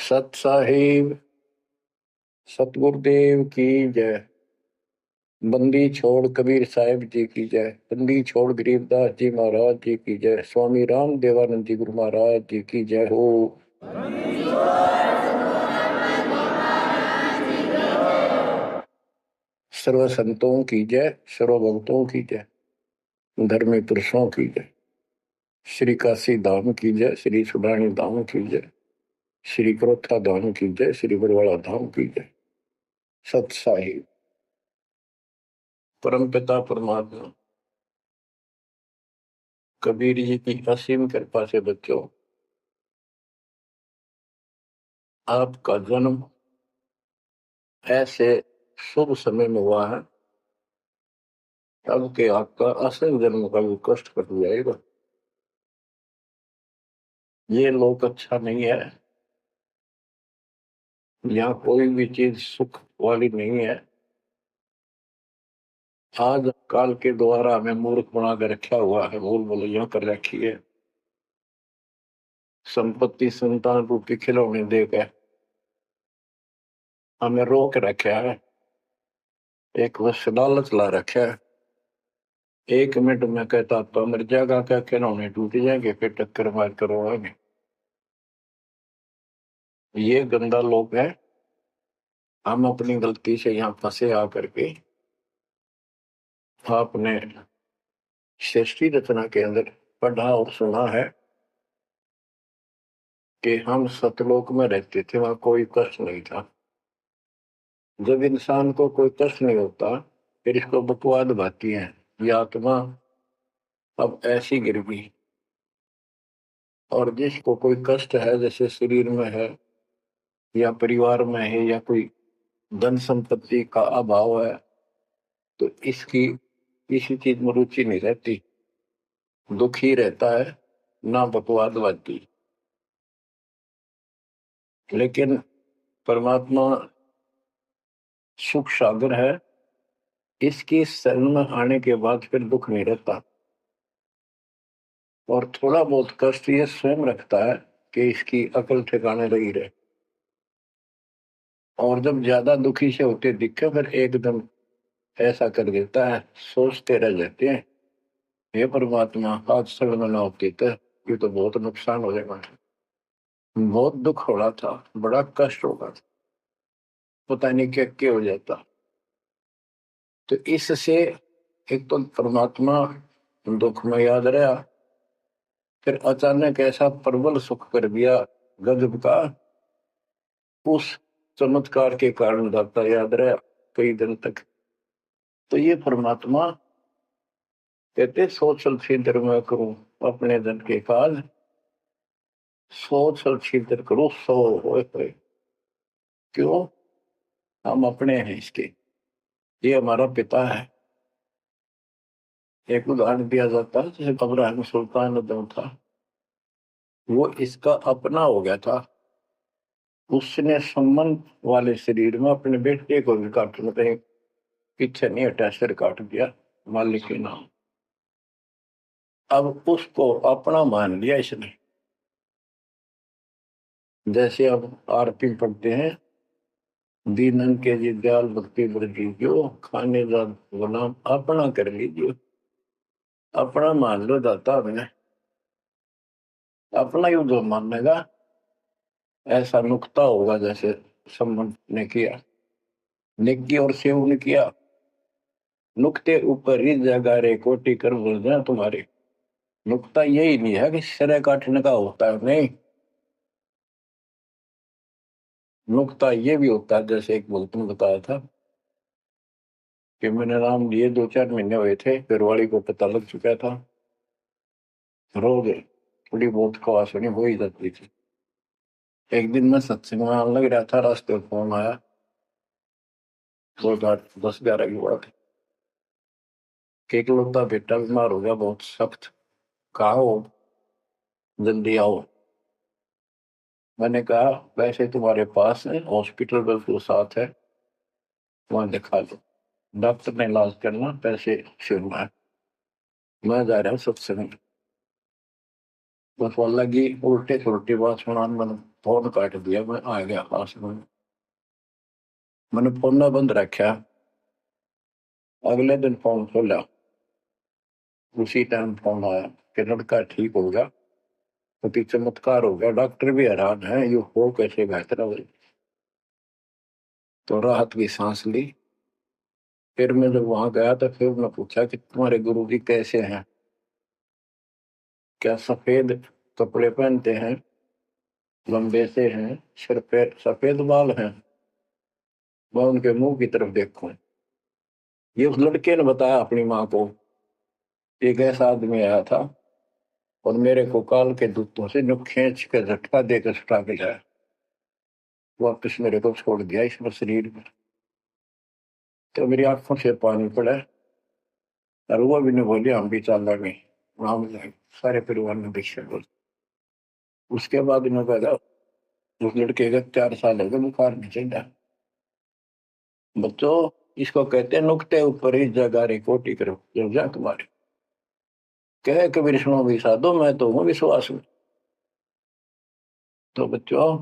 सत साहिब सतगुरुदेव की जय। बंदी छोड़ कबीर साहिब जी की जय। बंदी छोड़ गरीबदास जी महाराज जी की जय। स्वामी राम देवानंद जी गुरु महाराज जी की जय हो। सर्व संतों की जय, सर्व भक्तों की जय, धर्मी पुरुषों की जय। श्री काशी धाम की जय, श्री सुडानी धाम की जय, श्री क्रोथा धाम की जय, श्री बरवाड़ा धाम की जय। सत साहिब परम पिता परमात्मा कबीर जी की असीम कृपा से बच्चों, आपका जन्म ऐसे शुभ समय में हुआ है तब के आपका असल जन्म का भी कष्ट कट जाएगा। ये लोक अच्छा नहीं है, यहाँ कोई भी चीज सुख वाली नहीं है। आज काल के द्वारा हमें मूर्ख बना कर रखा हुआ है, भूल भुलैया कर रखी है। संपत्ति संतान रूपी खिलौने देकर हमें रोक रखा है, एक बस लालच ला रखा है। 1 मिनट में कहता तो मर जाएगा, क्या खिलौने टूट जाएंगे, फिर टक्कर मार करवाएंगे। ये गंदा लोक है। हम अपनी गलती से यहाँ फंसे आकर के आपने सृष्टि रचना के अंदर पढ़ा और सुना है कि हम सतलोक में रहते थे, वहां कोई कष्ट नहीं था। जब इंसान को कोई कष्ट नहीं होता फिर इसको बकवाद भाती है, ये आत्मा अब ऐसी गिर गई। और जिसको कोई कष्ट है, जैसे शरीर में है या परिवार में है या कोई धन संपत्ति का अभाव है, तो इसकी किसी चीज में रुचि नहीं रहती, दुखी रहता है, ना बकवाद भाती। लेकिन परमात्मा सुख सागर है, इसकी शरण में आने के बाद फिर दुख नहीं रहता। और थोड़ा बहुत कष्ट ये स्वयं रखता है कि इसकी अकल ठिकाने रही रहे। और जब ज्यादा दुखी से होते दिखे फिर एकदम ऐसा कर देता है, सोचते रह जाते हैं, हे परमात्मा आज शरण में ना होती तो ये तो बहुत नुकसान हो जाएगा, बहुत दुख हो रहा था, बड़ा कष्ट होगा, पता नहीं क्या क्या हो जाता। तो इससे एक तो परमात्मा दुख में याद रहा, फिर अचानक ऐसा प्रबल सुख कर दिया गजब का, उस चमत्कार के कारण दाता याद रहा कई दिन तक। तो ये परमात्मा कहते सोचल छिद्र में करूं अपने धन के काज, सोचल छिद्र करूं सो होए। क्यों? हम अपने हैं इसके, ये हमारा पिता है। एक उदाहरण दिया जाता है, जैसे इब्राहिम सुल्तान उद्दम था, वो इसका अपना हो गया था। उसने संबंध वाले शरीर में अपने बेटे को भी काटने कहीं पीछे नहीं हटा, सिर काट दिया मालिक के नाम। अब उसको अपना मान लिया इसने। जैसे अब आरती पढ़ते हैं, दीनन के जी दयाल भक्ति वृद्धि जो खाने का गुलाम अपना कर लीजिए। अपना मान लो दाता, हमने अपना ही जो मानेगा ऐसा नुकता होगा। जैसे संबंध ने किया, निकी और सेव ने किया, नुकते ऊपर ही जगह रे कोटि कर बोल जाए तुम्हारे। नुकता यही नहीं है कि सिर काटने का होता है, नहीं, नुकता ये भी होता है। जैसे एक बोलते ने बताया था कि मैंने नाम लिए 2-4 महीने हुए थे, घरवाली को पता लग चुका था, रोज थोड़ी बहुत खवास होनी हो ही जाती थी। एक दिन मैं सत्संग में आने लग रहा था, रास्ते में फोन आया, 10-11 की बात है, कि इकलौता बेटा बीमार हो गया बहुत सख्त, कहा हो, जल्दी आओ। मैंने कहा वैसे तुम्हारे पास है हॉस्पिटल बिल्कुल साथ है, वहां दिखा दो, डॉक्टर ने इलाज करना, पैसे शुरू है, मैं जा रहा हूँ सत्संग। बस वो लगी उल्टे सुलटी बात सुनाने, मैंने फोन काट दिया, मैं आ गया पास में। मैंने फोन ना बंद रखा, अगले दिन फोन खोला, उसी टाइम फोन आया कि लड़का ठीक हो गया, तो चमत्कार हो गया, डॉक्टर भी हैरान है, ये हो कैसे बेहतर हो। तो राहत की सांस ली। फिर मैं जब वहां गया तो फिर मैं पूछा कि तुम्हारे गुरुजी कैसे हैं, क्या सफेद कपड़े पहनते हैं, लंबे से हैं, सिर पे सफेद बाल हैं। मैं उनके मुंह की तरफ देखूं, ये उस लड़के ने बताया अपनी माँ को, एक ऐसा आदमी आया था और मेरे को काल के दूतों से जो खींच के झटका देकर छुटा के लाया, वापस मेरे को छोड़ दिया इस शरीर में। तो मेरी आंखों से पानी पड़ा, और वो भी ने बोली हम भी चल रहे, हम सारे परिवार में दीक्षा बोल। उसके बाद इन्होंने कहा उस लड़के का 4 साल हो गए, बुखार नहीं चढ़ा। बच्चों, इसको कहते हैं नुक्ते ऊपर ही जगह रे कोटि करो जो जा तुम्हारे, कहे कबीर सुनो भी साधो मैं तो हूँ विश्वास में। तो बच्चों,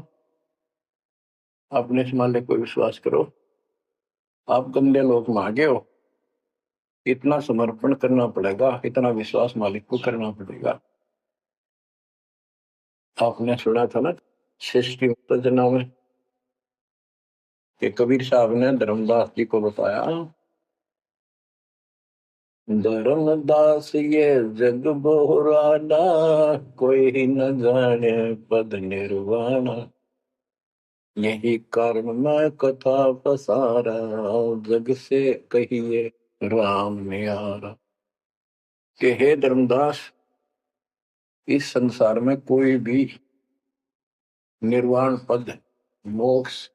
अपने इस मालिक को विश्वास करो। आप गंदे लोग मांगे हो, इतना समर्पण करना पड़ेगा, इतना विश्वास मालिक को करना पड़ेगा। आपने सुना था ना सृष्टि उत्तेजना में कि कबीर साहब ने धर्मदास जी को बताया, धर्मदास ये जग बोराना, कोई न जाने पद निर्वाणा, यही कारण मैं कथा पसारा, जग से कहिए राम नियारा। कि हे धर्मदास, इस संसार में कोई भी निर्वाण पद, मोक्ष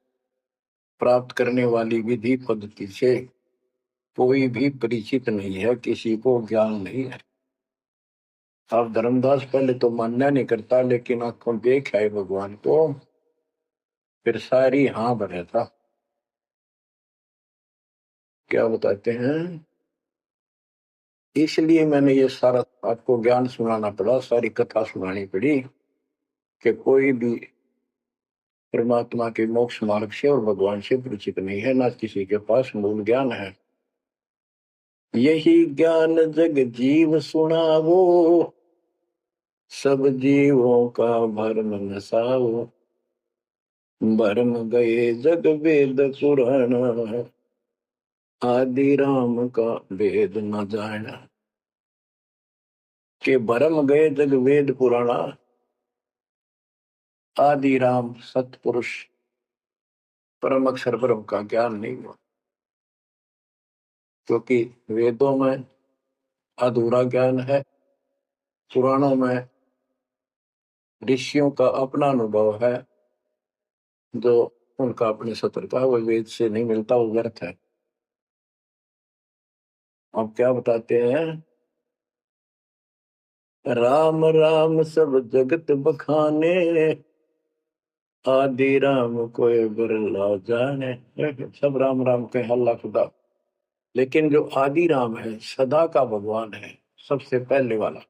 प्राप्त करने वाली विधि पद्धति से कोई भी परिचित नहीं है, किसी को ज्ञान नहीं है। अब धर्मदास पहले तो मानना नहीं करता, लेकिन आंखों देख है भगवान को, फिर सारी हाँ भरे था। क्या बताते हैं, इसलिए मैंने ये सारा आपको ज्ञान सुनाना पड़ा, सारी कथा सुनानी पड़ी कि कोई भी परमात्मा के मोक्ष मार्ग से और भगवान से परिचित नहीं है, ना किसी के पास मूल ज्ञान है। यही ज्ञान जग जीव सुनावो, सब जीवों का भरम नसाओ, भरम गए जग वेद पुराण, आदि राम का वेद न जाना। के भरम गए जग वेद पुराणा, आदि राम सतपुरुष परम अक्षर ब्रह्म का ज्ञान नहीं हुआ, क्योंकि वेदों में अधूरा ज्ञान है, पुराणों में ऋषियों का अपना अनुभव है, जो उनका अपने सत्र का वो वेद से नहीं मिलता, वो व्यर्थ है। अब क्या बताते हैं, राम राम सब जगत बखाने, आदि राम कोई बिरला जाने। सब राम राम के हल्ला खुदा, लेकिन जो आदि राम है, सदा का भगवान है, सबसे पहले वाला,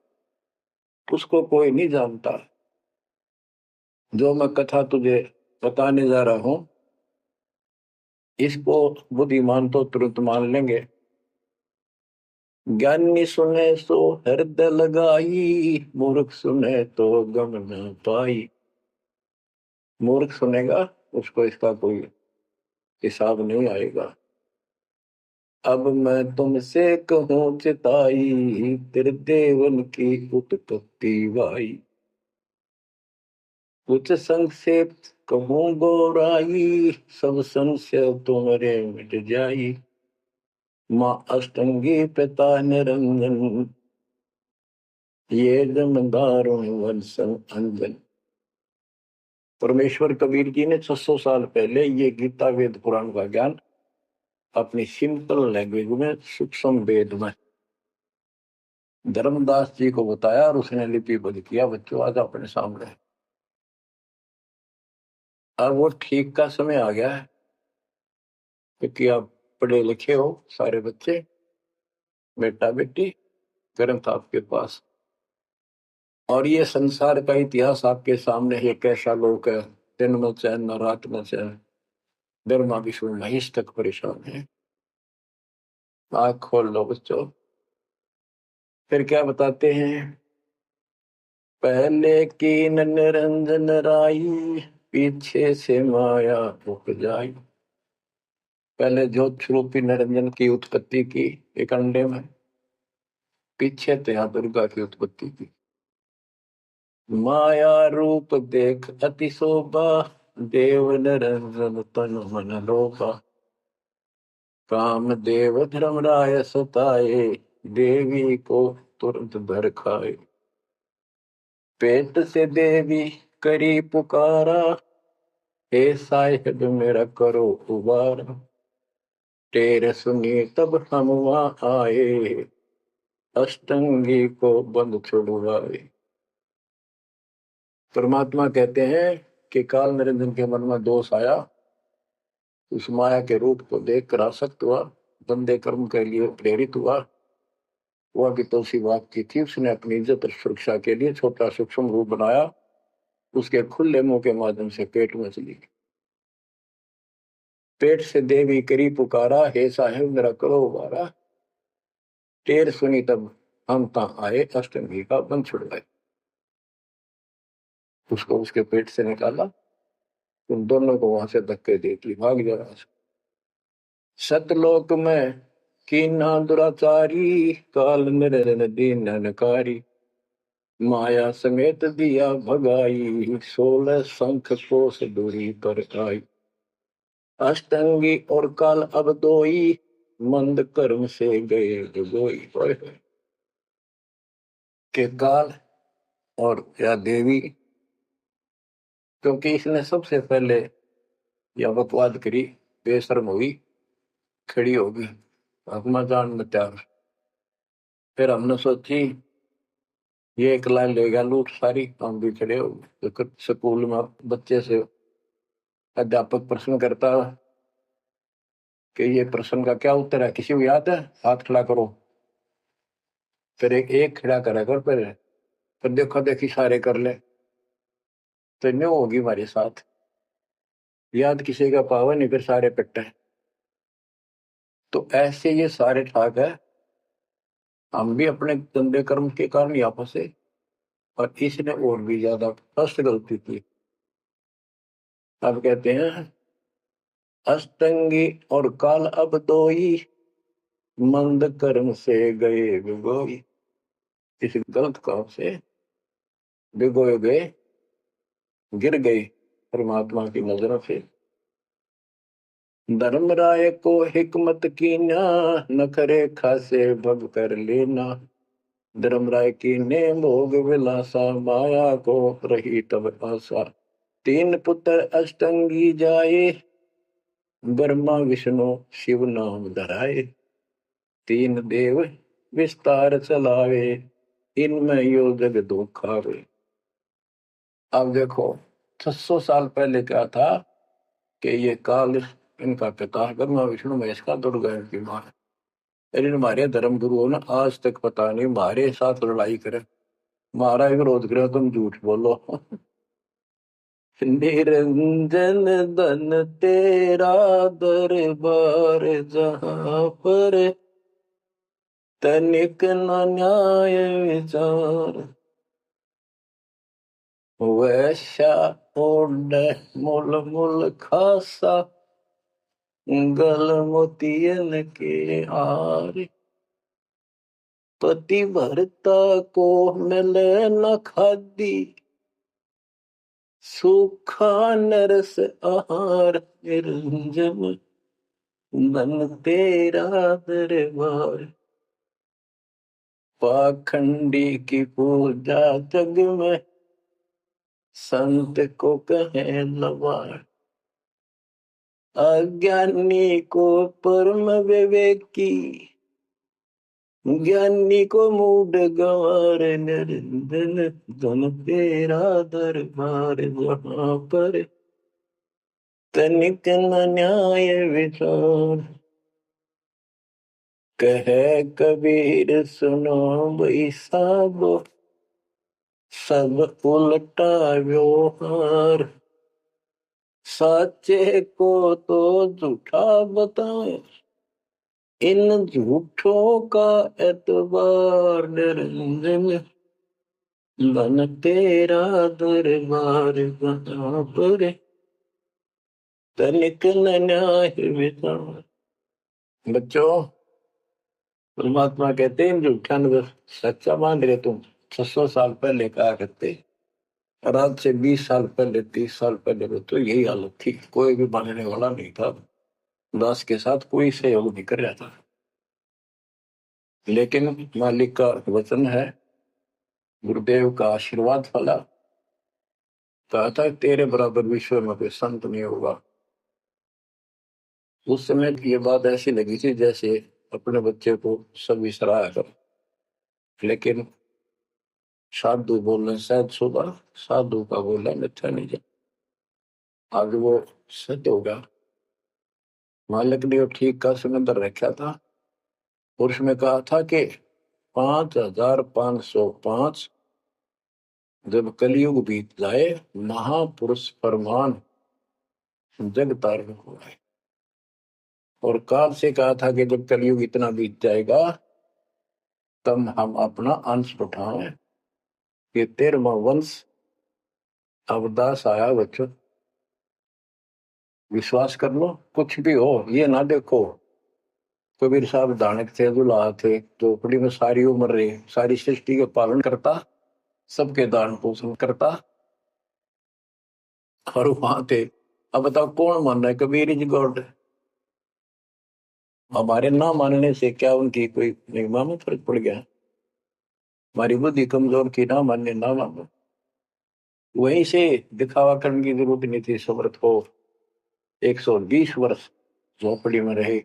उसको कोई नहीं जानता। जो मैं कथा तुझे बताने जा रहा हूं, इसको बुद्धिमान तो तुरंत मान लेंगे, ज्ञानी सुने सो हृदय लगाई, मूर्ख सुने तो गम न पाई। मूर्ख सुनेगा, उसको इसका कोई हिसाब नहीं आएगा। अब मैं तुमसे कहूँ चिताई, तेरे देवन की उत्पत्ति वाई, कुछ संक्षेप कहूँ गौराई, सब संशय तुम्हारे मिट जाई। माँ अष्टंगी पिता निरंजन, ये जमदारुण वत्सन अंजन। परमेश्वर कबीर जी ने 600 साल पहले ये गीता वेद पुराण का ज्ञान अपनी सिंपल लैंग्वेज में, सूक्ष्म वेद में धर्मदास जी को बताया, और उसने लिपिबद्ध किया। बच्चों, आज अपने सामने। अब वो ठीक का समय आ गया है, क्योंकि आप पढ़े लिखे हो सारे बच्चे, बेटा बेटी, ग्रंथ आपके पास, और ये संसार का इतिहास आपके सामने है, कैसा लोक है, दिन में चैन न रात में चैन, ब्रह्मा विष्णु महेश तक परेशान है। आँख खोल लो बच्चों। फिर क्या बताते हैं, पहले कीन निरंजन राई, पीछे से माया उपजाई। पहले ज्योत स्वरूपी निरंजन की उत्पत्ति की एक अंडे में, पीछे त्या दुर्गा की उत्पत्ति की। माया रूप देख अति शोभा, देव निरंजन तन मन लोभा। काम देव धर्मराय सताए, देवी को तुरंत धर खाए। पेट से देवी करी पुकारा, हे साहिब मेरा करो उबार। तेरे सुनी तब हम वहां आए, अष्टंगी को बंद छुड़वाए। परमात्मा कहते हैं कि काल निरंजन के मन में दोष आया, उस माया के रूप को देखकर आसक्त हुआ, बंदे कर्म के लिए प्रेरित हुआ। वह भी तो सी बात की थी, उसने अपनी इज्जत और सुरक्षा के लिए छोटा सूक्ष्म रूप बनाया, उसके खुले मुंह के माध्यम से पेट में चली। पेट से देवी करी पुकारा, हे साहेब मेरा करो उबारा। टेर सुनी तब हम तहाँ आए, अष्टमी का बंध छुड़वाए। उसको उसके पेट से निकाला, उन दोनों को वहां से धक्के दे दी, भाग जाओ। सतलोक में कीना दुराचारी, काल निरंजन दीनकारी। माया समेत दिया भगाई, 16 शंख कोस दूरी पर आई। अष्टंगी और काल अब दोई, मंद कर्म से गए डुबोई। के काल और या देवी, क्योंकि इसने सबसे पहले यह बकवाद करी, बेशर्म हुई, खड़ी होगी हकमा जान में त्याग। फिर हमने सोची ये एक लाइन ले गया लूट सारी, हम भी खड़े हो गए। तो स्कूल में बच्चे से अध्यापक प्रश्न करता कि ये प्रश्न का क्या उत्तर है, किसी को याद है, हाथ खड़ा करो। फिर एक खड़ा करा कर, फिर देखो देखी सारे कर ले, तो न्यू होगी हमारे साथ। याद किसी का पावर नहीं, फिर सारे पिट्टे। तो ऐसे ये सारे ठाक है, हम भी अपने गंदे कर्म के कारण यहाँ फंसे, और इसने और भी ज्यादा कष्ट गलती की। अब कहते हैं अष्टंगी और काल अब दोई, मंद कर्म से गए भिगोई। इस गलत काम से भिगोए गए, गिर गए परमात्मा की नजरों से। धर्मराय को हिकमत कीना, नखरे खासे भग कर लेना। धर्मराय की ने भोग विलासा, माया को रही तब आशा। तीन पुत्र अष्टंगी जाए, ब्रह्मा विष्णु शिव नाम धराए। तीन देव विस्तार चलावे, इनमें यो जग दुखावे। अब देखो 600 साल पहले क्या था कि ये काल इनका पिता ब्रह्मा विष्णु महेश का दुर्गा की मां। इन हमारे धर्म गुरुओं ने आज तक पता नहीं हमारे साथ लड़ाई करे, हमारा विरोध करे, तुम झूठ बोलो। निरंजन धन तेरा दरबार, जहां पर तनिक न न्याय विचार। वैश्या ओढ़ मूल मूल खासा, गल मोतियन के हार। पति भरता को मिले न खादी, सूखा नरस आहार। निरंजन धन तेरा दरबार। पाखंडी की पूजा जग में, संत को कहे लवार। अज्ञानी को परम विवेकी, ज्ञानी को मूड गंवार। निरंजन धन तेरा दरबार, जहां पर तनिक न न्याय विचार। कहे कबीर सुनो भाई साहब, सब उल्टा व्यवहार, सच्चे को तो झूठा बताए, इन झूठों का एतबार निरंजन, बन तेरा दरबार कहाँ पर, तनिक न न्याय विचार। बच्चों, परमात्मा कहते हैं झूठा न सच्चा मान रहे तुम। 600 साल पहले कहा करते, और आज से 20 साल पहले 30 साल पहले तो यही हालत थी, कोई भी मानने वाला नहीं था, दास के साथ कोई सहयोग नहीं कर रहा था। लेकिन मालिक का वचन है, गुरुदेव का आशीर्वाद फला, कहा था तेरे बराबर विश्व में कोई संत नहीं होगा। उस समय ये बात ऐसी लगी थी जैसे अपने बच्चे को सब विसराया कर। लेकिन साधु बोलने शायद सुबह, साधु का बोलना मिथ्या नहीं जाए। आज वो सत्य होगा। मालिक ने ठीक का समंदर रखा था, और उसमें कहा था कि 5505 जब कलयुग बीत जाए, महापुरुष फरमान जग तारण हो जाए। और काल से कहा था कि जब कलयुग इतना बीत जाएगा, तब हम अपना अंश उठाएं। ये 13वां वंश अवदास आया बच्चों। विश्वास कर लो, कुछ भी हो ये ना देखो। कबीर साहब दानक थे, दुल्हा थे, झोपड़ी में सारी उम्र रहे, सारी सृष्टि का पालन करता, सबके दान पोषण करता, और वहां थे। अब बताओ कौन मान रहा है? Kabir is God. हमारे ना मानने से क्या उनकी कोई महिमा में फर्क पड़ गया? हमारी बुद्धि कमजोर की, ना मानने ना मानो। वहीं से दिखावा करने की जरूरत नहीं थी। समर्थ हो 120 वर्ष झोपड़ी में रहे,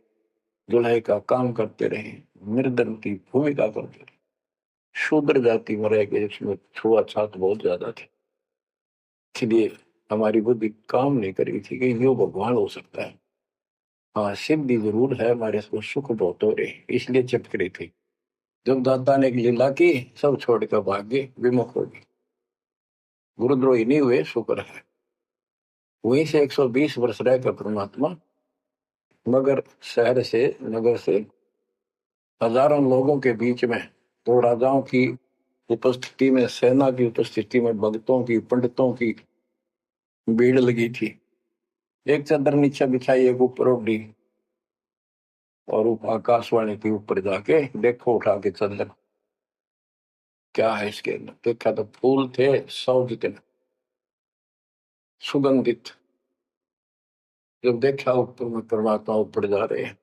दुल्हे का काम करते रहे, निर्धन की भूमिका करते रहे, शूद्र जाति में रह गए, इसमें छुआछात बहुत ज्यादा थी। इसलिए हमारी बुद्धि काम नहीं कर रही थी कि यो भगवान हो सकता है। हाँ, सिद्धि जरूर है, हमारे को सुख बहुत हो रहे, इसलिए चिपक रही थी। जब दाता ने एक लीला की, सब छोड़कर भाग गए, विमुख हो गए, गुरुद्रोही नहीं हुए, शुक्र है। वहीं से 120 वर्ष रहकर परमात्मा मगर शहर से, नगर से हजारों लोगों के बीच में, तो राजाओं की उपस्थिति में, सेना की उपस्थिति में, भक्तों की, पंडितों की भीड़ लगी थी। एक चादर नीचे बिछाई, एक ऊपर ओढ़ी, और आकाशवाणी के ऊपर जाके देखो उठा के चादर, क्या है इसके अंदर? देखा तो फूल थे 100 जितने, सुगंधित। जब देखा ऊपर में परमात्मा ऊपर जा रहे हैं,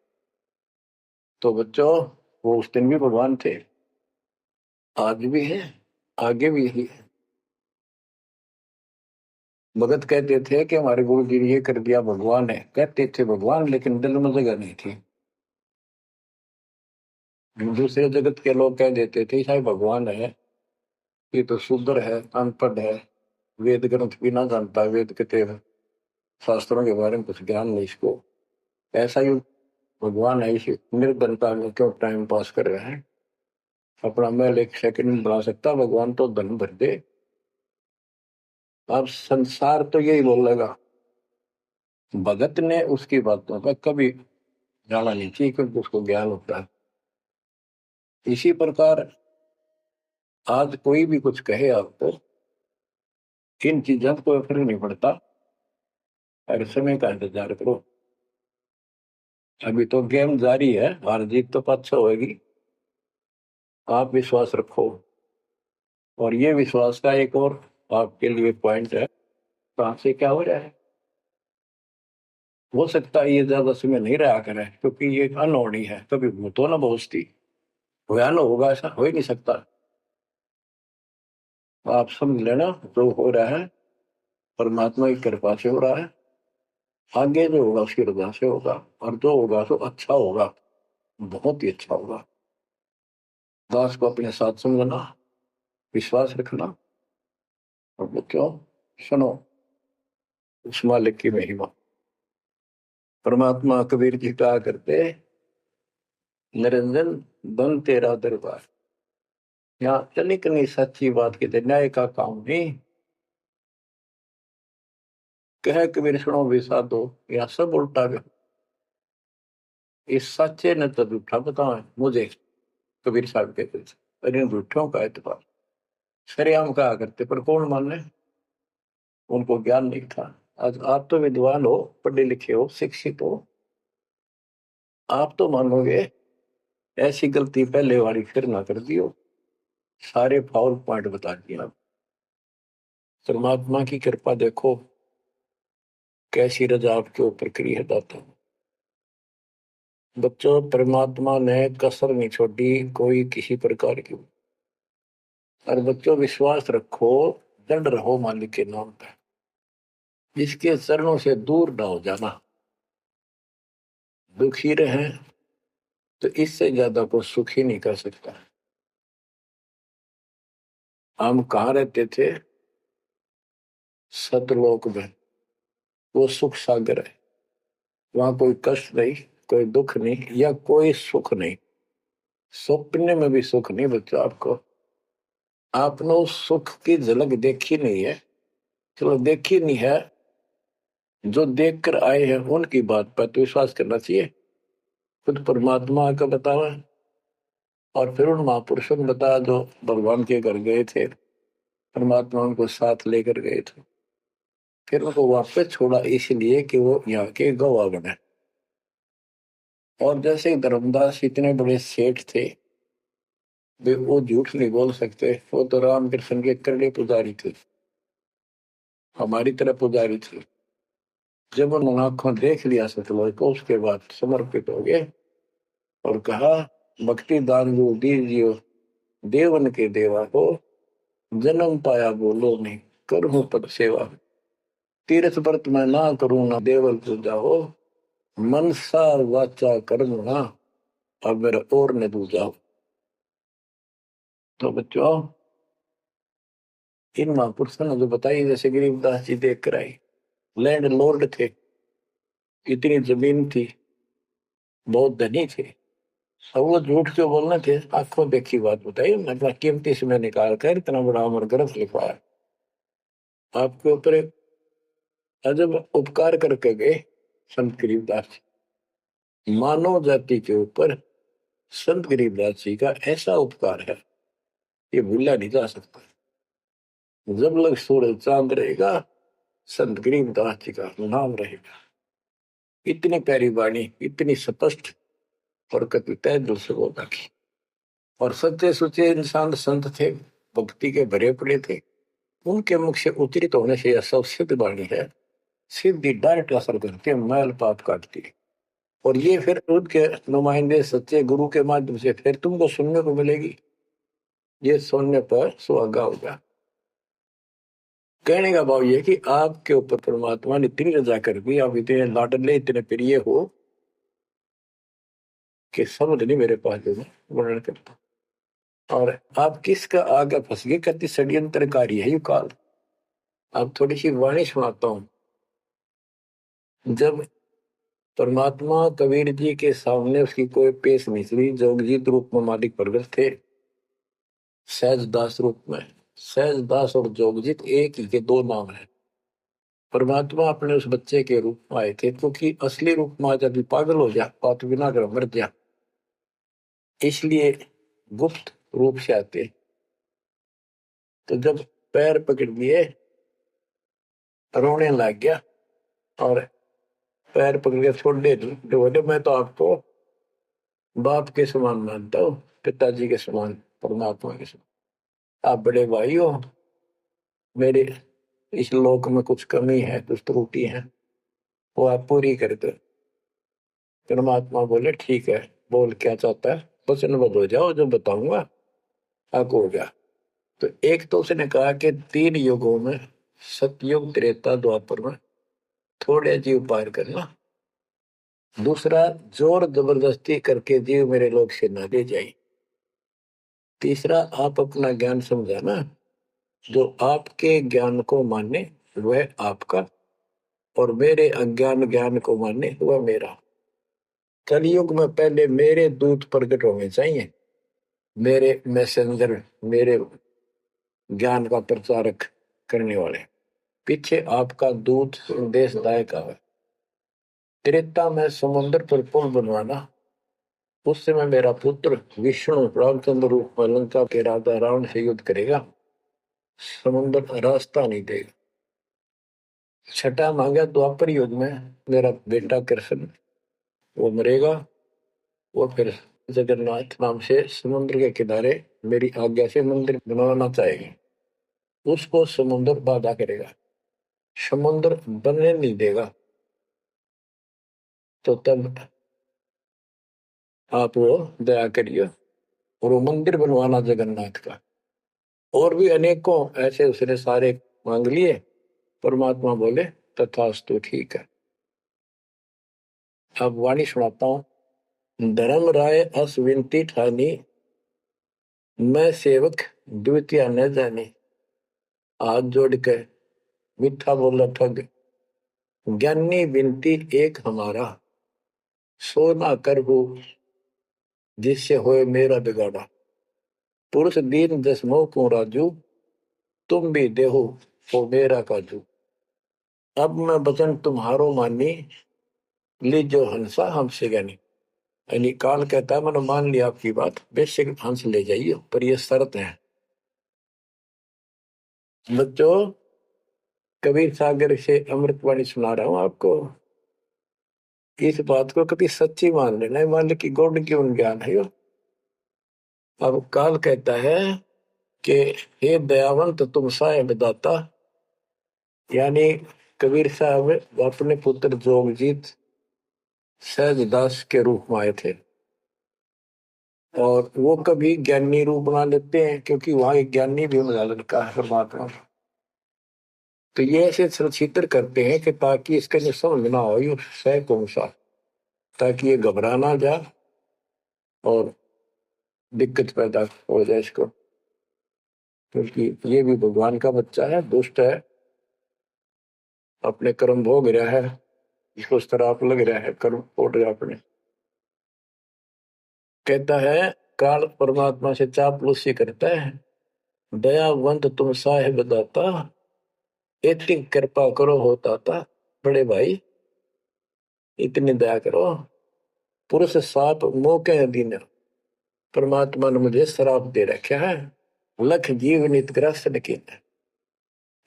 तो बच्चों वो उस दिन भी भगवान थे, आज भी है, आगे भी है। भगत कहते थे कि हमारे गुरु जी ने ये कर दिया, भगवान है। कहते थे भगवान, लेकिन दिल में जगह नहीं थी। दूसरे जगत के लोग कह देते थे शायद भगवान है, ये तो शूद्र है, अनपढ़ है, वेद ग्रंथ भी ना जानता, वेद के शास्त्रों के बारे में कुछ ज्ञान नहीं इसको, ऐसा ही भगवान है। इसी निर्धनता में क्यों टाइम पास कर रहे हैं? अपना महल एक सेकंड में बना सकता भगवान, तो धन भर दे। अब संसार तो यही बोलेगा। भगत ने उसकी बातों का कभी जाना नहीं चाहिए, क्योंकि उसको ज्ञान होता है। इसी प्रकार आज कोई भी कुछ कहे आपको, इन चीजों को कोई फर्क नहीं पड़ता, हर समय का इंतजार करो। अभी तो गेम जारी है, हार जीत तो पाछा होगी। आप विश्वास रखो। और ये विश्वास का एक और आपके लिए पॉइंट है, कहां से क्या हो रहा है। हो सकता है ये ज्यादा समय नहीं रहा करे, क्योंकि ये अनहोनी है, कभी भूतो ना भोजती, भयान होगा ऐसा हो ही नहीं सकता। आप समझ लेना, जो हो रहा है परमात्मा की कृपा से हो रहा है, आगे जो होगा उसकी रजा से होगा, और जो होगा तो अच्छा होगा, बहुत ही अच्छा होगा। दास को अपने साथ समझना, विश्वास रखना, और बच्चों सुनो उस मालिक की महिमा। परमात्मा कबीर जी कहा करते, निरंजन बन तेरा दरबार, यहाँ तनिक नहीं सच्ची बात कहते, न्याय का काम नहीं। कह कबीर सुनो भी साधो, यहाँ सब उल्टा गया। इस सच्चे ने तो झूठा बताओ मुझे, कबीर साहब कहते थे, अरे इन झूठों का एतबार सरेआम कहा करते, पर कौन माने, उनको ज्ञान नहीं था। आज आप तो विद्वान हो, पढ़े लिखे हो, शिक्षित हो, आप तो मानोगे ऐसी गलती पहले वाली फिर ना कर दियो। सारे फाउल पॉइंट बता दिए आप। परमात्मा की कृपा देखो कैसी रजा आपके ऊपर करी है दाता। बच्चों, परमात्मा ने कसर नहीं छोड़ी कोई किसी प्रकार की। और बच्चों विश्वास रखो, दंड रहो मालिक के नाम पे, जिसके चरणों से दूर ना हो जाना। दुखी रहे तो इससे ज्यादा को सुखी नहीं कर सकता। हम कहाँ रहते थे? सतलोक में। वो सुख सागर है, वहां कोई कष्ट नहीं, कोई दुख नहीं, या कोई सुख नहीं। स्वप्न में भी सुख नहीं बच्चों आपको। आपने उस सुख की झलक देखी नहीं है, चलो देखी नहीं है, जो देख कर आए हैं उनकी बात पर तो विश्वास करना चाहिए। खुद परमात्मा का बतावा, और फिर उन महापुरुषों ने बताया जो भगवान के घर गए थे, परमात्मा उनको साथ लेकर गए थे, फिर उनको वापस छोड़ा इसलिए कि वो यहाँ के गवाह बने। और जैसे धर्मदास इतने बड़े सेठ थे, वो झूठ नहीं बोल सकते, वो तो रामकृष्ण के करड़े पुजारी थे, हमारी तरह पुजारी थे। जब उन्होंने आंखों देख लिया सतलोक को, उसके बाद समर्पित हो गए और कहा, भक्ति दान जो दीजियो देवन के देवा को, जन्म पाया बोलो नहीं करूं पद सेवा। तीर्थ व्रत मैं ना करूं ना देवल पूजा हो, मनसा वाचा कर्म ना अब मेरा और न दूजा हो। तो बच्चों, इन महापुरुषों ने जो बताई, जैसे गरीबदास जी देख कर आई, लैंड लॉर्ड थे, इतनी जमीन थी, बहुत धनी थे, अब वो झूठ क्यों बोलना थे? आंखों देखी बात बताई, मतलब कीमती समय निकाल कर इतना बड़ा अमर ग्रंथ लिखवाया। आपके ऊपर एक अजब उपकार करके गए संत गरीबदास जी। मानव जाति के ऊपर संत गरीबदास जी का ऐसा उपकार है, ये भूला नहीं जा सकता। जब लग सूरज चांद रहेगा, संत गरीबदास जी का नाम रहेगा। इतनी प्यारी वाणी, इतनी स्पष्ट और कविताएं दिल से बोल रखी। और सच्चे सुचे इंसान संत थे, भक्ति के भरे पड़े थे, उनके मुख से उच्चरित होने से यह सब सिद्ध वाणी है, सीधी डायरेक्ट असर करती है, मैल पाप काटती है। और ये फिर उनके नुमाइंदे सच्चे गुरु के माध्यम से फिर तुमको सुनने को मिलेगी। ये सुनने पर सुहागा होगा। कहने का भाव ये कि आपके ऊपर परमात्मा ने इतनी रजा कर दी, आप इतने लाडले इतने प्रिय हो कि समझ नहीं मेरे पास जो वर्णन करता। और आप किसका आगे फंस गए, कति षड्यंत्रकारी है यू काल। अब थोड़ी सी वाणी सुनाता हूं। जब परमात्मा कबीर जी के सामने उसकी कोई पेश नहीं हुई, जोगजीत रूप में मालिक प्रगट थे, सहज दास रूप में। सहज दास और जोगजीत एक ही के दो नाम है। परमात्मा अपने उस बच्चे के रूप में आए थे, क्योंकि असली रूप में जब पागल हो जा, पात बिना कर मर जा, इसलिए गुप्त रूप से आते। तो जब पैर पकड़ लिए, रोने लग गया और पैर पकड़ के छोड़ दे, बोले मैं तो आपको बाप के समान मानता हूँ, पिताजी के समान, परमात्मा के समान। आप बड़े भाई हो, मेरे इस लोक में कुछ कमी है, कुछ त्रुटि है, वो आप पूरी कर दो। परमात्मा बोले ठीक है, बोल क्या चाहता है, वचनबद्ध हो जाओ, जो बताऊंगा आपको हो गया। तो एक तो उसने कहा कि 3 युगों में, सतयुग त्रेता द्वापर में थोड़े जीव पार करना। दूसरा, जोर जबरदस्ती करके जीव मेरे लोक से न ले जाए। तीसरा, आप अपना ज्ञान समझाना, जो आपके ज्ञान को माने वह आपका, और मेरे अज्ञान ज्ञान को माने वह मेरा। कलयुग में पहले मेरे दूत प्रकट होने चाहिए, मेरे मैसेंजर, मेरे ज्ञान का प्रचारक करने वाले, पीछे आपका दूत संदेशदायक आवे। त्रेता में समुद्र पर पुल बनवाना, उस समय मेरा पुत्र विष्णु रामचंद्र रूप में लंका के राजा रावण से युद्ध करेगा, समुद्र रास्ता नहीं देगा। छठा मांगा द्वापर युग में मेरा बेटा कृष्ण वो मरेगा, वो फिर जगन्नाथ नाम से समुद्र के किनारे मेरी आज्ञा से मंदिर बनवाना चाहेगी, उसको समुद्र बाधा करेगा, समुद्र बनने नहीं देगा। तो तब आप वो दया करिए और वो मंदिर बनवाना जगन्नाथ का। और भी अनेकों ऐसे उसने सारे मांग लिए। परमात्मा बोले तथास्तु, ठीक है। अब वाणी सुनाता हूं। धर्म राय अस विनती ठानी, मैं सेवक द्वितीय न जानी। हाथ जोड़ के मीठा बोला ठग, ज्ञानी विनती एक हमारा। सो ना कर हो जिससे होए मेरा बिगाड़ा। पुरुष दीन दस मोह को राजू, तुम भी देहो वो मेरा काजू। अब मैं वचन तुम्हारो मानी, लीजो हंसा हमसे ज्ञानी। यानी काल कहता है मैंने मान लिया आपकी बात, बेशक हंस ले जाइए, पर ये शर्त है। बच्चों, कबीर सागर से अमृतवाणी सुना रहा हूं आपको। इस बात को कभी सच्ची मान लेना, मान ले कि गौड़ की उन ज्ञान है यो। अब काल कहता है कि हे दयावंत तुम साहेब दाता, यानी कबीर साहब अपने पुत्र जोगजीत सहजदास के रूप में आए थे, और वो कभी ज्ञानी रूप बना लेते हैं क्योंकि वहां एक ज्ञानी भी बना लड़का है परमात्मा। तो ये ऐसे चित्र करते हैं कि ताकि इसका जो समझ ना हो ये सह कौन सा, ताकि ये घबरा ना जाए और दिक्कत पैदा हो जाए इसको, क्योंकि ये भी भगवान का बच्चा है, दुष्ट है, अपने कर्म भोग रहा है, इसको श्राप लग रहा है, कर्म फोड़ रहा अपने। कहता है काल परमात्मा से चापलूसी करता है, दयावंत तुम साहेब दाता, इतनी कृपा करो होता था बड़े भाई, इतनी दया करो। पुरुष साप मौके दिन, परमात्मा ने मुझे श्राप दे रखा है। लख जीव नित ग्रस्त लेकिन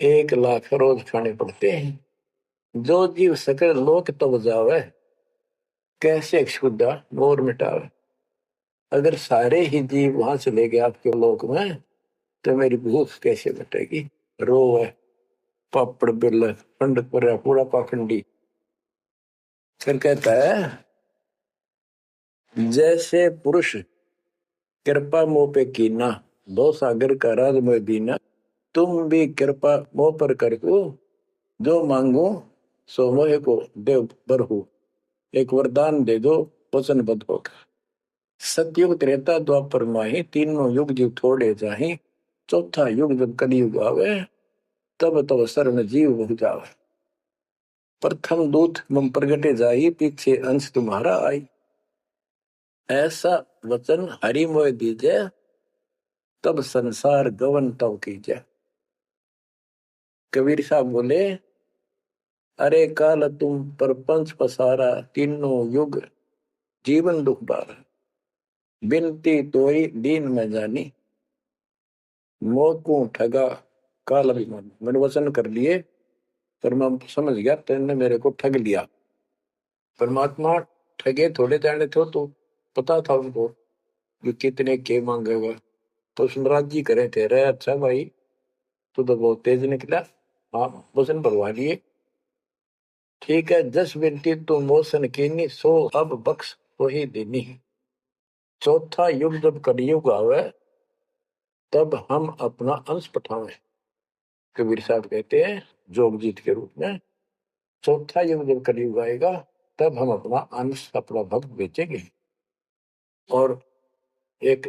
1 लाख रोज खाने पड़ते हैं। जो जीव सकल लोक तब जावे, कैसे क्षुदा मोर मिटावे। अगर सारे ही जीव वहां चले गए आपके लोक में, तो मेरी भूख कैसे मिटेगी। रो है पापड़ बिल पंडित पर पूरा पाखंडी। फिर कहता है जैसे पुरुष कृपा मोह पे कीना, दो सागर का राज में दीना। तुम भी कृपा मोह पर कर को, जो मांगो सो मोह को देव बरहु। एक वरदान दे दो वचनबद्ध होकर। सतयुग त्रेता द्वापर माही, तीनों युग जीव थोड़े जाही। चौथा युग जब कलयुग आवे, तब तब शरण जीव बहु जावे। प्रथम दूत मम प्रगटे जाई, पीछे अंश तुम्हारा आई। ऐसा वचन हरि मोय दीजे, तब संसार गवन तब कीजे। कबीर साहब बोले अरे काल तुम परपंच पसारा, तीनों युग जीवन दुख बारा। बिनती तोई दीन में जानी, मोह को ठगा काल अभिमानी। मैंने वचन कर लिए पर मैं समझ गया तेने मेरे को ठग लिया। परमात्मा ठगे थोड़े जाने थे, तो पता था उनको कि कितने के मांगेगा, तो सुनराज जी करे थे रे अच्छा भाई तू तो बहुत तेज निकला, हाँ वचन भरवा लिए। ठीक है, जस बिनती तू मोसन कीनी, सो अब बख्श वही देनी। चौथा युग जब कलयुग आवे, तब हम अपना अंश पठावे। कबीर साहब कहते हैं जोगजीत के रूप में, चौथा युग जब कलयुग आएगा, तब हम अपना अंश अपना भक्त बेचेंगे और एक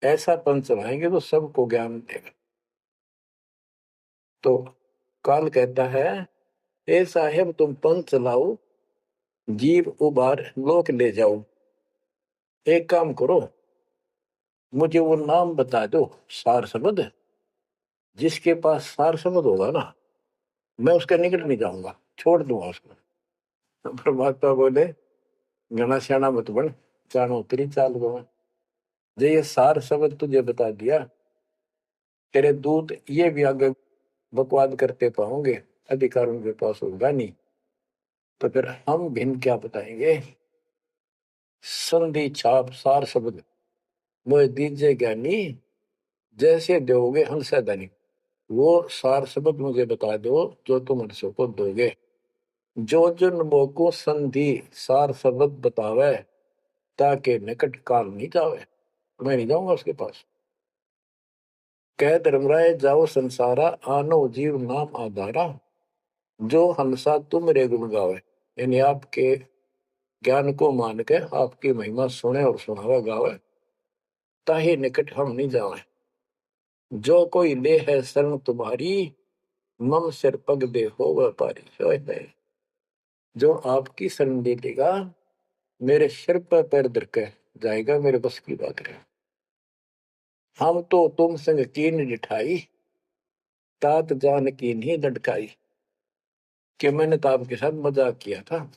ऐसा पंथ चलाएंगे तो सबको ज्ञान देगा। तो काल कहता है ए साहेब तुम पंथ चलाओ, जीव उबार लोक ले जाओ। एक काम करो, मुझे वो नाम बता दो सार शब्द, जिसके पास सार शब्द होगा ना, मैं उसके निकट नहीं जाऊंगा, छोड़ दूंगा उसको। तो परमात्मा बोले घना श्याणा मत बन, जानो तेरी चाल गवा। जो ये सार शब्द तुझे बता दिया, तेरे दूत ये भी आगे बकवाद करते पाओगे, अधिकार उनके पास होगा नहीं, तो फिर हम भिन्न क्या बताएंगे। संधि छाप सार शब्द मोह दीजिए ज्ञानी, जैसे दोगे हंसा धनी। वो सार शब्द मुझे बता दो जो तुम हंसों को दोगे। जो जन मोको संधि सार शब्द बतावे, ताके निकट काल नहीं जावे, मैं नहीं जाऊंगा उसके पास। कह धर्मराय जाओ संसारा, आनो जीव नाम आधारा। जो हंसा तुम रे गुण गावे, यानी आपके ज्ञान को मान के आपकी महिमा सुने और सुनावे गावे, ताही निकट हम नहीं जावे। जो कोई ले है शरण तुम्हारी, मम सिर पग दे हो व्यापारी। जो आपकी शरण ले लेगा, मेरे सिर पर पैर धर के जाएगा, मेरे बस की बात है। हम तो तुम संग कीन जिठाई, तात जान की नहीं लटकाई। कि मैंने तो आपके साथ मजाक किया था,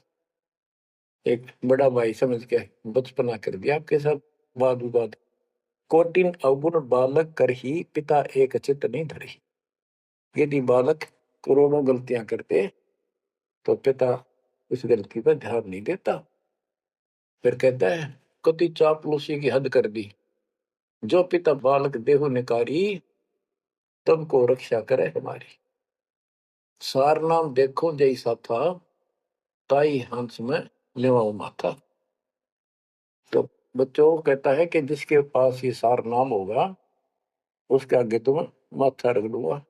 एक बड़ा भाई समझ के बचपना कर दिया आपके साथ, वाद विवाद। कोटिन अवगुण बालक कर ही, पिता एक चित नहीं धरी। यदि बालक करोड़ों गलतियां करते तो पिता उस गलती पर ध्यान नहीं देता। फिर कहता है कति चापलूसी की हद कर दी, जो पिता बालक देहु निकारी, तब को रक्षा करे हमारी। सार नाम देखो जैसा था, ताई हंस में लेवाओ माथा। तो बच्चों को कहता है कि जिसके पास ये सार नाम होगा, उसके आगे तुम माथा रख दूंगा।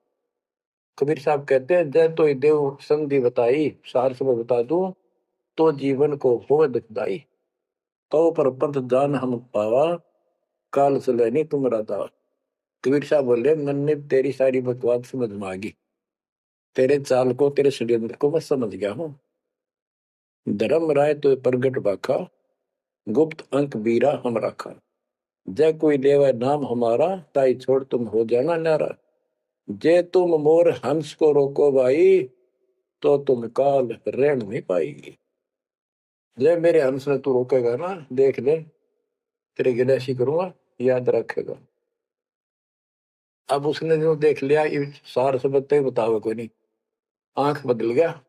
कबीर साहब कहते हैं जय तो देव संधि बताई, सार समय बता दूं तो जीवन को हो दुखदाई। तो पर पंथ जान हम पावा, काल चले नहीं तुम दावा। कबीर साहब बोले मन ने तेरी सारी बकवास समझ में आ गई, तेरे चाल को तेरे षड्यंत्र को मैं समझ गया हूँ। धर्म राय तो प्रगट बाखा, गुप्त अंक बीरा हम रखा। जय कोई लेवा नाम हमारा, ताई छोड़ तुम हो जाना नारा। जे तुम मोर हंस को रोको भाई, तो तुम काल रेण नहीं पाएगी। जय मेरे हंस ने तू रोकेगा ना, देख ले तेरी गिलासी करूंगा, याद रखेगा। अब उसने जो देख लिया, ये सार शब्द तो बतावे कोई नहीं, आंख बदल गया।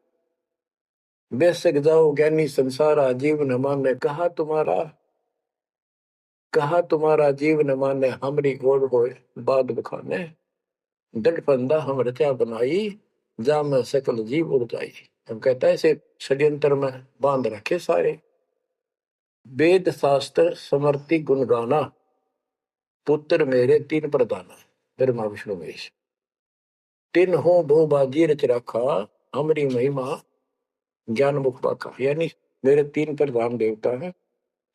बेशक जाओ ज्ञानी संसार, आजीव न माने कहा तुम्हारा जीव न माने, हमरी गोड़ हो बाद बखाने। दंड फंदा हम रचा बनाई, जा में सकल जीव उड़ जाई। हम कहता है इसे षड्यंत्र में बांध रखे सारे। वेद शास्त्र समर्ति गुण गाना, पुत्र मेरे तीन प्रधाना। ब्रह्मा विष्णु महेश तीन हो भू बाजी रच रखा, हमारी महिमा ज्ञान मुख पाका। यानी मेरे तीन प्रधान देवता हैं,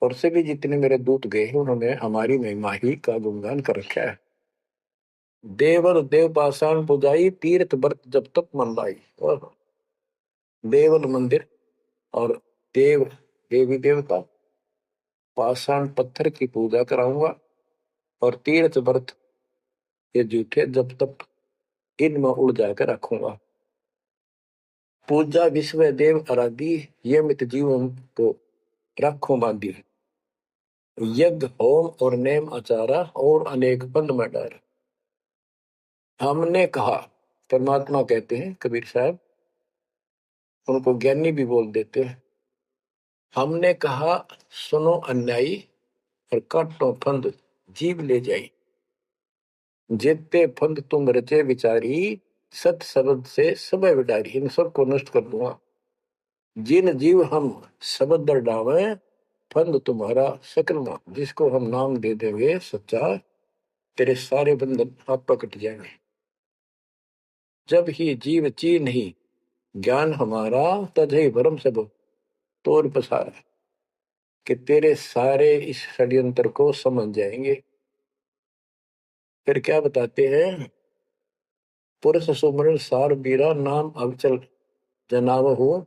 और सभी जितने मेरे दूत गए हैं उन्होंने हमारी महिमा ही का गुणगान कर रखा है। देवल देव पाषाण पुजाई, तीर्थ व्रत जब तक मन लाई। और देवल मंदिर और देव देवी देवता, पाषाण पत्थर की पूजा कराऊंगा, और तीर्थ व्रत ये जूठे जब तक इनमें उड़ जाकर रखूंगा। पूजा विश्व देव आराधी, ये मित जीवों को रखो बांधी। यज्ञ होम और नेम आचारा, और अनेक पंथ में डर। हमने कहा, परमात्मा कहते हैं कबीर साहब, उनको ज्ञानी भी बोल देते हैं। हमने कहा सुनो अन्यायी, और काटो फंद जीव ले जाई। जेते फंद तुम रचे विचारी, सत शब्द से सब विडारी। इन सबको नष्ट कर दूंगा। जिन जीव हम शब्द दर डावे, फंद तुम्हारा सकल ना। जिसको हम नाम दे देंगे सच्चा, तेरे सारे बंधन आप पकट जाएंगे। जब ही जीव ची नहीं ज्ञान हमारा, तजहि भरम सब तोर पसारा। कि तेरे सारे इस षड्यंत्र को समझ जाएंगे। फिर क्या बताते हैं, पुरुष सुमरण सार बीरा, नाम अवचल जनाव हो।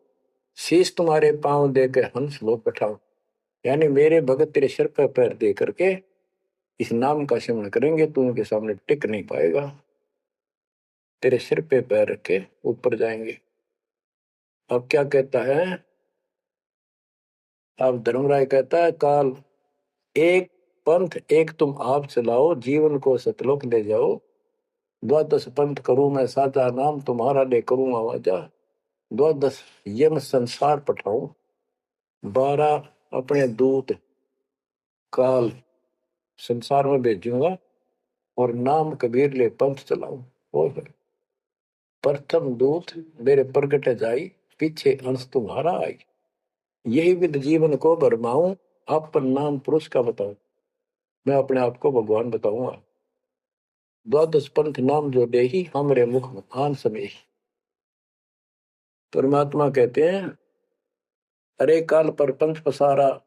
शीश तुम्हारे पांव दे के हंस लो बैठाओ। यानी मेरे भगत तेरे सिर पर पैर दे करके इस नाम का सिमरण करेंगे तो उनके सामने टिक नहीं पाएगा, तेरे सिर पे पैर रखे ऊपर जाएंगे। अब क्या कहता है, अब धर्मराय कहता है, काल एक पंथ एक तुम आप चलाओ, जीवन को सतलोक ले जाओ। द्वादश पंथ करूं मैं साचा, नाम तुम्हारा ले करूं आवाजा। द्वादश यम संसार पठाऊं, 12 अपने दूत काल संसार में भेजूंगा, और नाम कबीर ले पंथ चलाऊं। और प्रथम दूत मेरे प्रगट जाई, पीछे अंश तुम्हारा आई। यही विध जीवन को भरमाऊं, अपन नाम पुरुष का बताऊं। मैं अपने आप को भगवान बताऊंगा। द्वादश पंथ नाम जो देही, हमरे मुख आन समय। परमात्मा कहते हैं, अरे काल पर पंथ पसारा,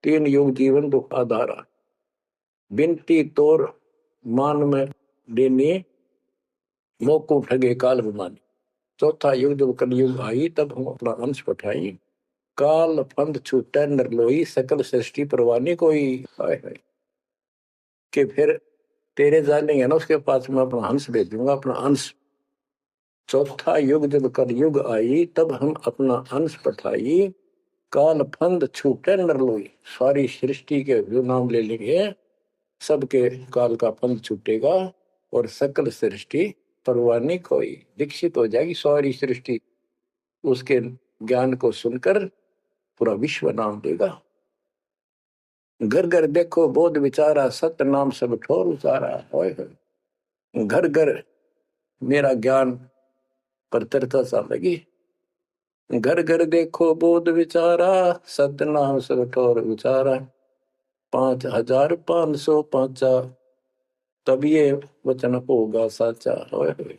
3 युग जीवन दुख आधारा। बिनती तोर मान में देनी, मोको ठगे काल विमानी। चौथा युग जब कलयुग आई, तब हम अपना अंश पठाई। काल फंद छूटे नरलोई, सकल सृष्टि परवानी कोई। हाय हाय, कि फिर तेरे जानेंगे ना उसके पास मैं अपना हंस भेज दूंगा, अपना अंश। चौथा युग जब कलयुग आई, तब हम अपना अंश पठाई। काल फंद छूटे नरलोई, सारी सृष्टि के जो नाम ले लेंगे सबके काल का फंद छूटेगा, और सकल सृष्टि परवानी कोई, दीक्षित हो जाएगी सारी सृष्टि। उसके ज्ञान को सुनकर पूरा विश्व नाम देगा। घर घर देखो बोध विचारा, सत्य नाम सब ठोर उचारा। होय होय, घर घर मेरा ज्ञान पर चर्चा चल लगी। घर घर देखो बोध विचारा, सत्य नाम सब ठोर उचारा। 5505 तब ये वचन होगा साचा। होय होय,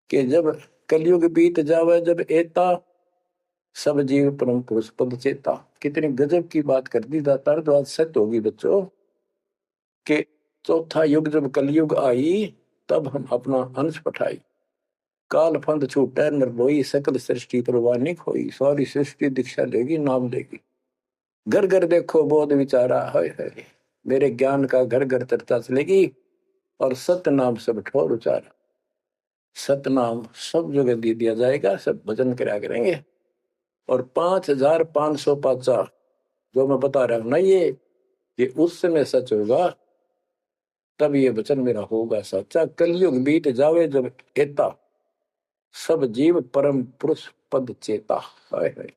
कि जब कलयुग बीत जावे, जब एता सब जीव परम पुरुष पद चेता। कितनी गजब की बात कर दी दातार, तो आज सत्य होगी बच्चों, कि चौथा युग जब कलयुग आई, तब हम अपना अंश पठाई। काल फंद छूटे नरलोई, सकल सृष्टि परवानी खोई। सारी सृष्टि दीक्षा लेगी, नाम लेगी। घर घर देखो बोध विचारा, है मेरे ज्ञान का घर घर चर्चा चलेगी, और सत्य नाम सब ठोर उचारा। सतनाम सब जगह दे दिया जाएगा, सब भजन करा करेंगे। और 5505 जो मैं बता रहा हूं ना, ये उस समय सच होगा, तब ये वचन मेरा होगा सच्चा। कलयुग बीत जावे जब एता, सब जीव परम पुरुष पद चेता। हाय हाय,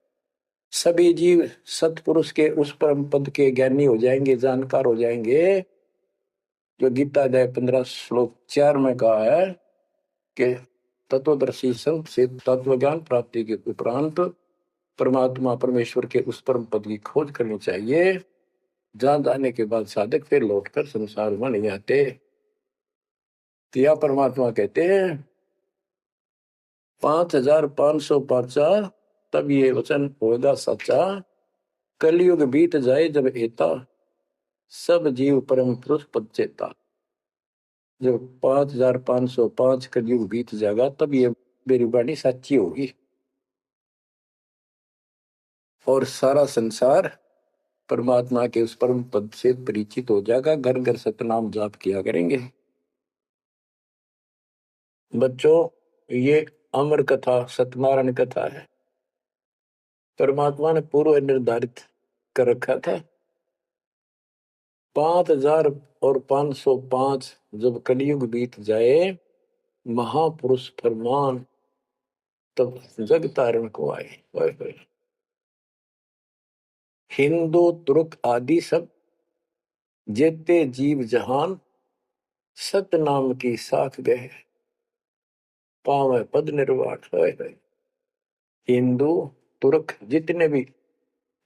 सभी जीव सतपुरुष के उस परम पद के ज्ञानी हो जाएंगे, जानकार हो जाएंगे। जो गीता अध्याय 15 श्लोक 4 में कहा है कि तत्वदर्शी संत से तत्व ज्ञान प्राप्ति के उपरांत परमात्मा परमेश्वर के उस परम पद की खोज करनी चाहिए, जहां जाने के बाद साधक फिर लौटकर संसार में नहीं आते। या परमात्मा कहते हैं 5505, तब ये वचन होगा सच्चा। कलयुग बीत जाए जब एता, सब जीव परम पुरुष पद चेता। जब 5505 कलयुग बीत जाएगा, तब ये मेरी वाणी सच्ची होगी, और सारा संसार परमात्मा के उस परम पद से परिचित हो जाएगा। घर घर सतनाम जाप किया करेंगे। बच्चों, ये अमर कथा सत्यनारायण कथा है। परमात्मा ने पूर्व निर्धारित कर रखा था। 5505 जब कलयुग बीत जाए, महापुरुष फरमान तब जग तारण को आए। हिंदू तुर्क आदि सब जेते जीव जहान, सत नाम की साख गए, पावे पद निर्वाण। हिंदू तुर्क जितने भी,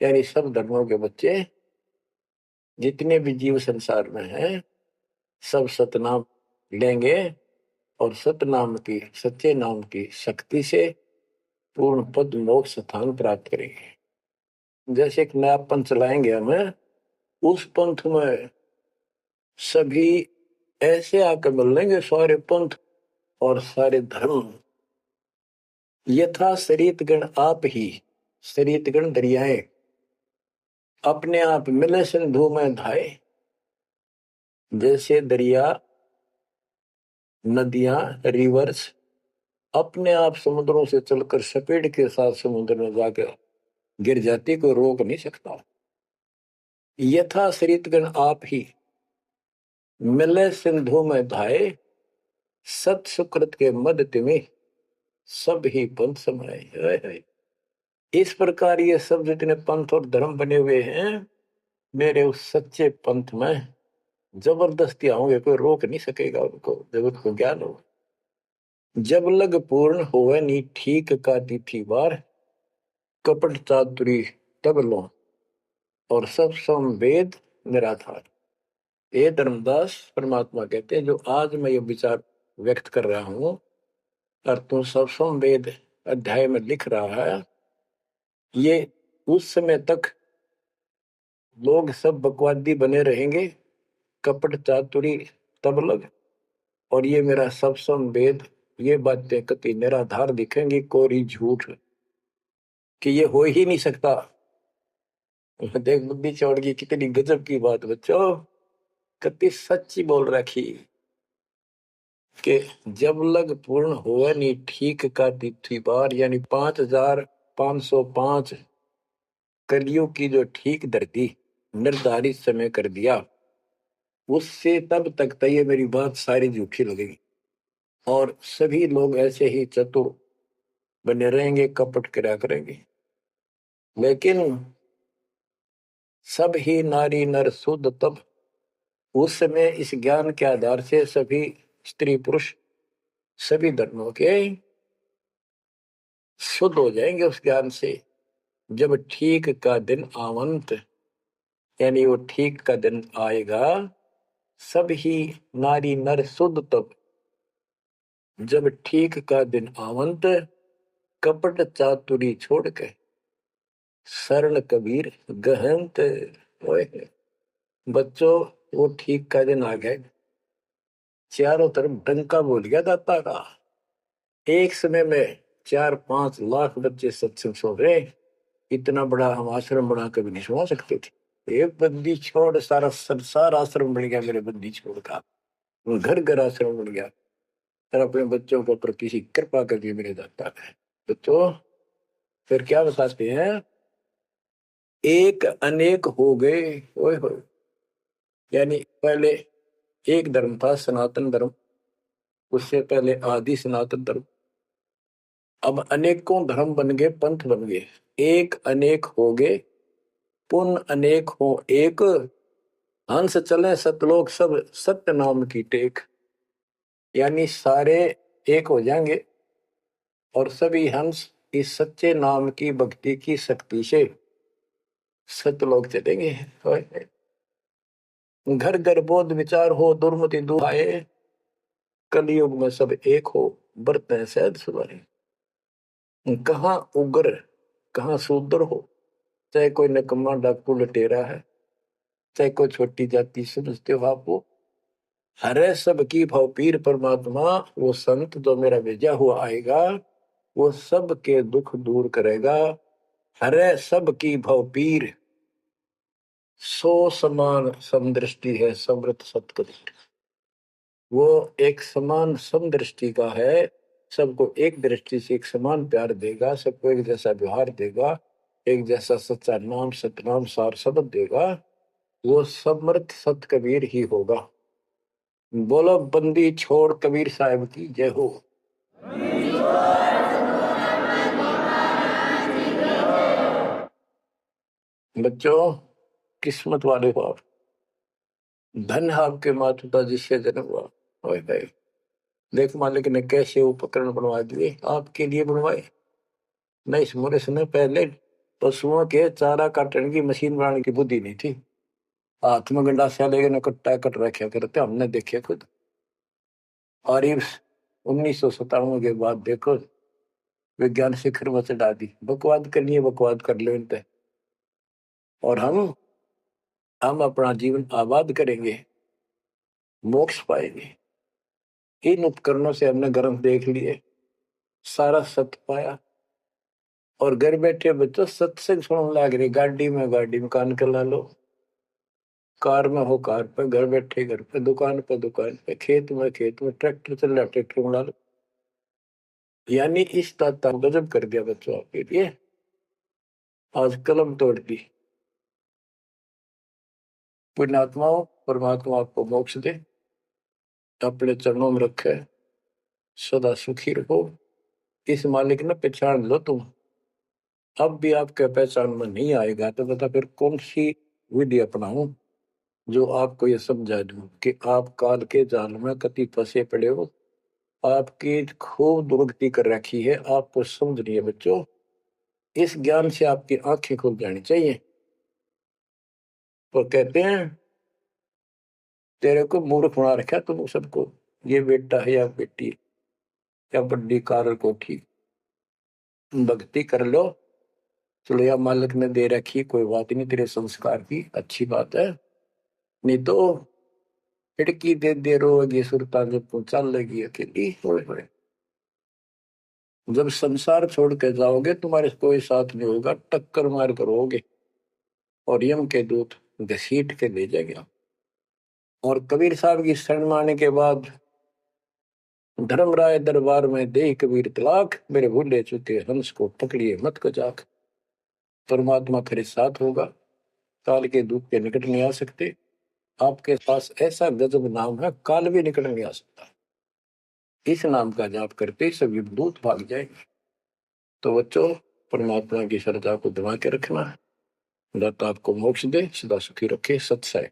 यानी सब धर्मों के बच्चे, जितने भी जीव संसार में हैं, सब सतनाम लेंगे, और सतनाम की, सच्चे नाम की शक्ति से पूर्ण पद मोक्ष स्थान प्राप्त करेंगे। जैसे एक नया पंथ चलाएंगे हमें, उस पंथ में सभी ऐसे आकर मिल लेंगे, सारे पंथ और सारे धर्म। यथा शरीत गण आप ही, शरीत गण दरियाए, अपने आप मिले सिंधु में धाए। जैसे दरिया, नदियां, रिवर्स अपने आप समुद्रों से चलकर सपेट के साथ समुद्र में जाकर गिर जाती, कोई रोक नहीं सकता। यथा श्रितगण आप ही मिले सिंधु में धाये, सत सुकृत के मद तिमि सब ही पंथ समाये। हाय हाय। इस प्रकार ये सब जितने पंथ और धर्म बने हुए हैं, मेरे उस सच्चे पंथ में जबरदस्ती आऊंगे, कोई रोक नहीं सकेगा उनको, जब उनको ज्ञान हो। जब लग पूर्ण होवे नी ठीक का तिथि बार, कपट चातुरी तब लो और सब संवेद निराधार। ये धर्मदास परमात्मा कहते हैं, जो आज मैं ये विचार व्यक्त कर रहा हूं और तू सब संवेद अध्याय में लिख रहा है, ये उस समय तक लोग सब बकवादी बने रहेंगे, कपट चातुरी तब लग, और ये मेरा सब संवेद, ये बातें कति निराधार दिखेंगी, कोरी झूठ, कि ये हो ही नहीं सकता। देख बुद्धि चौड़ की कितनी गजब की बात बच्चों, कति सच्ची बोल रखी कि जब लग पूर्ण हुआ नहीं ठीक का तिथि बार, यानी 5505 कलियों की जो ठीक धरती निर्धारित समय कर दिया, उससे तब तक तो ये मेरी बात सारी झूठी लगेगी और सभी लोग ऐसे ही चतुर बने रहेंगे, कपट करा करेंगे। लेकिन सब ही नारी नर शुद्ध तब, उस समय इस ज्ञान के आधार से सभी स्त्री पुरुष सभी धर्मों के शुद्ध हो जाएंगे उस ज्ञान से। जब ठीक का दिन आवंत, यानी वो ठीक का दिन आएगा, सब ही नारी नर शुद्ध तब, जब ठीक का दिन आवंत, कपट चातुरी छोड़ के शरण कबीर गहंत। ओए बच्चों, वो ठीक का दिन आ गए, चारों तरफ डंका बोल गया दाता का। एक समय में 4-5 लाख बच्चे सत्संग सुन रहे, इतना बड़ा हम आश्रम बना कभी नहीं सुना सकते थे। एक बंदी छोड़ सारा संसार आश्रम बन गया, मेरे बंदी छोड़ का घर घर आश्रम बन गया, और अपने बच्चों को प्रति की कृपा कर दी मेरे दाता ने। बच्चों फिर क्या बताते हैं, एक अनेक हो गए। ओए होए, यानी पहले एक धर्म था सनातन धर्म, उससे पहले आदि सनातन धर्म, अब अनेकों धर्म बन गए, पंथ बन गए। एक अनेक हो गए, पुन अनेक हो एक, हंस चले सतलोक सब सत्य नाम की टेक। यानी सारे एक हो जाएंगे और सभी हंस इस सच्चे नाम की भक्ति की शक्ति से सतलोक चलेंगे। घर घर बोध विचार हो, दुर्मति दूर आए, कलयुग में सब एक हो, बरतें सहज सुधारे। कहाँ उग्र कहाँ शूद्र हो, चाहे कोई नकम्मा डाकू लटेरा है, चाहे कोई छोटी जाति समझते हो आप, वो हरे सबकी भाव पीर परमात्मा, वो संत जो मेरा भेजा हुआ आएगा, वो सबके दुख दूर करेगा। हरे सबकी भाव पीर, सो समान समदृष्टि है समृत सतकबीर। वो एक समान समदृष्टि का है, सबको एक दृष्टि से एक समान प्यार देगा, सबको एक जैसा व्यवहार देगा, एक जैसा सच्चा नाम सतनाम सार शब्द देगा, वो समर्थ सत कबीर ही होगा। बोलो बंदी छोड़ कबीर साहब की जय हो। बच्चों किस्मत वाले हो आप, धन है आपके माता पिता जिससे जन्म हुआ। ओए भाई देख, मालिक ने कैसे उपकरण बनवा दिए, आपके लिए बनवाए। नहीं इस मुरे समय पहले पशुओं के चारा काटने की मशीन बनाने की बुद्धि नहीं थी, हाथ में गंडासा लेके न कट्टा कट रखे करते, हमने देखे खुद। और ये 1957 के बाद देखो विज्ञान शिखर में चढ़ा दी, बकवाद करनी है बकवाद कर लो इन पे, और हम अपना जीवन आबाद करेंगे, मोक्ष पाएंगे। इन उपकरणों से हमने गर्म देख लिए, सारा सत्य पाया, और घर बैठे बच्चों सत्संग सुनने लग रहे, गाड़ी में कान कर ला लो, कार में हो कार पे, घर बैठे घर पे, दुकान पे, खेत में खेत में, ट्रैक्टर चल रहा ट्रैक्टर में डालो। यानी इस दाता गजब कर दिया बच्चों आपके लिए, आज कलम तोड़ दी। पुण्यात्माओं, परमात्मा आपको मोक्ष दे, अपने चरणों में रखे, सदा सुखी रहो। इस मालिक ने पहचान लो तुम। अब भी आपके पहचान में नहीं आएगा तो बता फिर कौन सी विधि अपनाऊं जो आपको ये समझा दूं कि आप काल के जाल में कति फंसे पड़े हो। आपकी खूब दुर्गति कर रखी है, आपको समझ रही है बच्चों। इस ज्ञान से आपकी आंखें खुल जानी चाहिए। और कहते हैं तेरे को मूर्ख बना रखा तुम सबको, ये बेटा है या बेटी या बड्डी कार कोठी, भक्ति कर लो। चलो या मालिक ने दे रखी, कोई बात नहीं, तेरे संस्कार की अच्छी बात है। नहीं तो खिड़की दे दे रोगी सुरता जब चल लगी अकेली। होए जब संसार छोड़ के जाओगे तुम्हारे कोई साथ नहीं होगा, टक्कर मार करोगे और यम के दूत घसीट के ले जाएगा। और कबीर साहब की शरण माने के बाद धर्मराय दरबार में दे कबीर तलाक, मेरे भूले चुके हंस को पकड़िए मत कचाक। परमात्मा खरे साथ होगा, काल के दूत के निकट नहीं आ सकते। आपके पास ऐसा गजब नाम है, काल भी निकट नहीं आ सकता। इस नाम का जाप करते सभी दूत भाग जाएंगे। तो बच्चों, परमात्मा की श्रद्धा को दबा के रखना, दाता आपको मोक्ष दे, सदा सुखी रखे। सत्सय।